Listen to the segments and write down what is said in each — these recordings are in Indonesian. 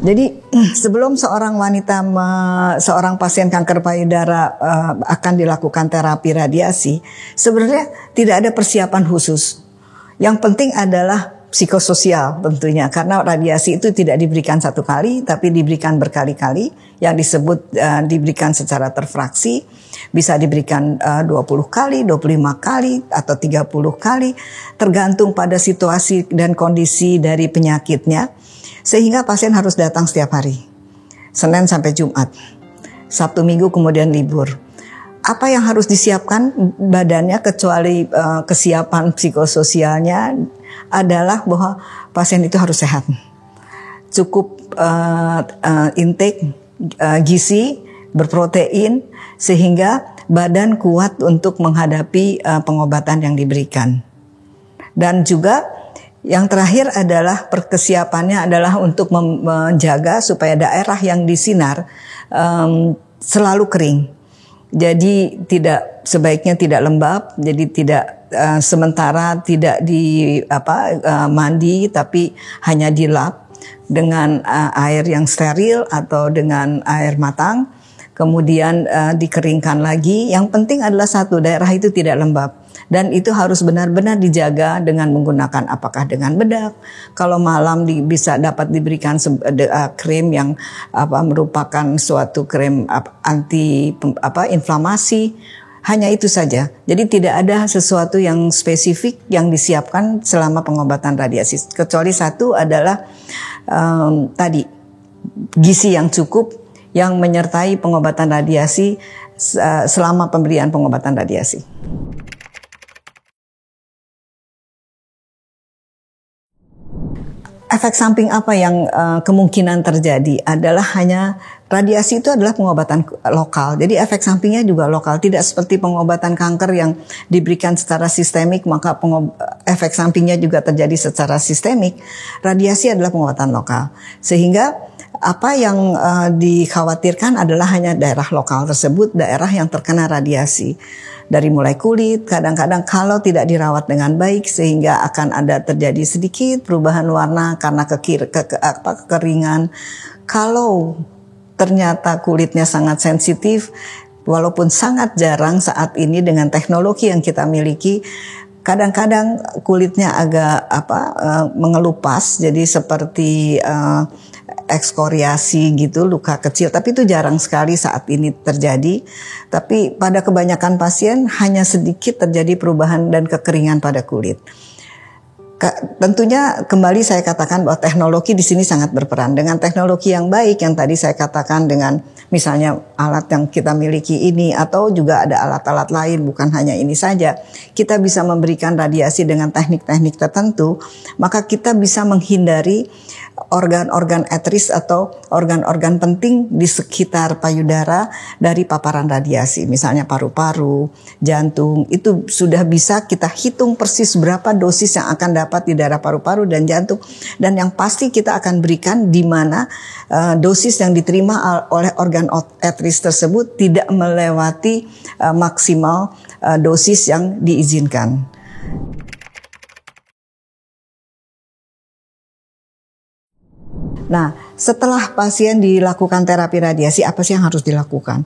Jadi sebelum seorang wanita, seorang pasien kanker payudara akan dilakukan terapi radiasi, sebenarnya tidak ada persiapan khusus. Yang penting adalah psikososial tentunya, karena radiasi itu tidak diberikan satu kali, tapi diberikan berkali-kali, yang disebut diberikan secara terfraksi, bisa diberikan 20 kali, 25 kali, atau 30 kali, tergantung pada situasi dan kondisi dari penyakitnya. Sehingga pasien harus datang setiap hari, Senin sampai Jumat, Sabtu Minggu kemudian libur. Apa yang harus disiapkan badannya kecuali kesiapan psikososialnya adalah bahwa pasien itu harus sehat. Cukup intake gizi, berprotein, sehingga badan kuat untuk menghadapi pengobatan yang diberikan. Dan juga yang terakhir adalah kesiapannya adalah untuk menjaga supaya daerah yang disinar selalu kering. Jadi sebaiknya tidak lembab, jadi tidak sementara tidak mandi, tapi hanya dilap dengan air yang steril atau dengan air matang, kemudian dikeringkan lagi. Yang penting adalah satu, daerah itu tidak lembab. Dan itu harus benar-benar dijaga dengan menggunakan apakah dengan bedak. Kalau malam bisa dapat diberikan krim yang merupakan suatu krim anti inflamasi. Hanya itu saja. Jadi tidak ada sesuatu yang spesifik yang disiapkan selama pengobatan radiasi. Kecuali satu adalah tadi gizi yang cukup yang menyertai pengobatan radiasi selama pemberian pengobatan radiasi. Efek samping apa yang kemungkinan terjadi adalah hanya radiasi itu adalah pengobatan lokal. Jadi efek sampingnya juga lokal. Tidak seperti pengobatan kanker yang diberikan secara sistemik, maka efek sampingnya juga terjadi secara sistemik. Radiasi adalah pengobatan lokal. Sehingga apa yang dikhawatirkan adalah hanya daerah lokal tersebut, daerah yang terkena radiasi. Dari mulai kulit, kadang-kadang kalau tidak dirawat dengan baik sehingga akan ada terjadi sedikit perubahan warna karena kekeringan. Kalau ternyata kulitnya sangat sensitif, walaupun sangat jarang saat ini dengan teknologi yang kita miliki, kadang-kadang kulitnya agak mengelupas, jadi seperti ekskoriasi gitu, luka kecil, tapi itu jarang sekali saat ini terjadi. Tapi pada kebanyakan pasien hanya sedikit terjadi perubahan dan kekeringan pada kulit. Tentunya kembali saya katakan bahwa teknologi di sini sangat berperan. Dengan teknologi yang baik yang tadi saya katakan, dengan misalnya alat yang kita miliki ini, atau juga ada alat-alat lain, bukan hanya ini saja, kita bisa memberikan radiasi dengan teknik-teknik tertentu, maka kita bisa menghindari organ-organ etris atau organ-organ penting di sekitar payudara dari paparan radiasi. Misalnya paru-paru, jantung, itu sudah bisa kita hitung persis berapa dosis yang akan dapat di daerah paru-paru dan jantung. Dan yang pasti kita akan berikan di mana dosis yang diterima oleh organ etris tersebut tidak melewati maksimal dosis yang diizinkan. Nah, setelah pasien dilakukan terapi radiasi, apa sih yang harus dilakukan?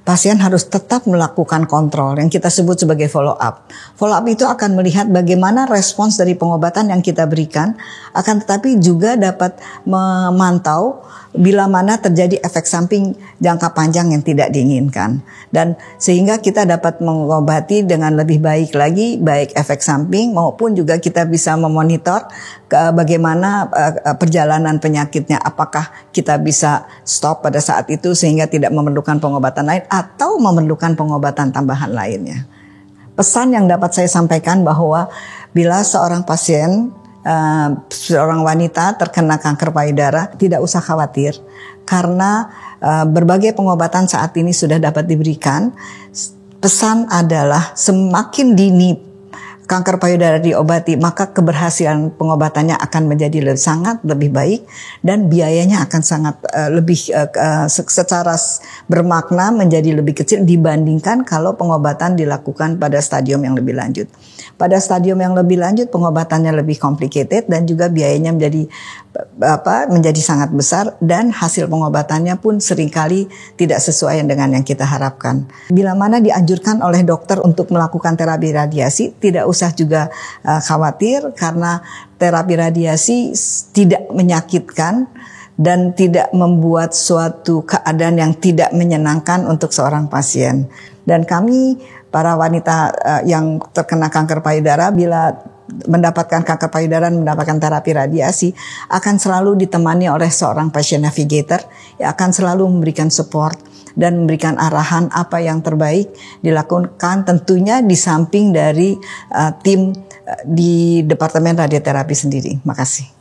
Pasien harus tetap melakukan kontrol yang kita sebut sebagai follow up. Follow up itu akan melihat bagaimana respons dari pengobatan yang kita berikan, akan tetapi juga dapat memantau bila mana terjadi efek samping jangka panjang yang tidak diinginkan. Dan sehingga kita dapat mengobati dengan lebih baik lagi, baik efek samping maupun juga kita bisa memonitor bagaimana perjalanan penyakitnya. Apakah kita bisa stop pada saat itu sehingga tidak memerlukan pengobatan lain atau memerlukan pengobatan tambahan lainnya. Pesan yang dapat saya sampaikan bahwa bila seorang pasien, seorang wanita terkena kanker payudara, tidak usah khawatir karena berbagai pengobatan saat ini sudah dapat diberikan. Pesan adalah semakin dini kanker payudara diobati, maka keberhasilan pengobatannya akan menjadi sangat lebih baik dan biayanya akan sangat secara bermakna menjadi lebih kecil dibandingkan kalau pengobatan dilakukan pada stadium yang lebih lanjut. Pada stadium yang lebih lanjut pengobatannya lebih complicated dan juga biayanya menjadi menjadi sangat besar dan hasil pengobatannya pun seringkali tidak sesuai dengan yang kita harapkan. Bila mana dianjurkan oleh dokter untuk melakukan terapi radiasi, tidak usah juga khawatir karena terapi radiasi tidak menyakitkan dan tidak membuat suatu keadaan yang tidak menyenangkan untuk seorang pasien. Dan kami para wanita yang terkena kanker payudara bila mendapatkan kanker payudara dan mendapatkan terapi radiasi akan selalu ditemani oleh seorang patient navigator yang akan selalu memberikan support dan memberikan arahan apa yang terbaik dilakukan, tentunya di samping dari tim di Departemen Radioterapi sendiri. Makasih.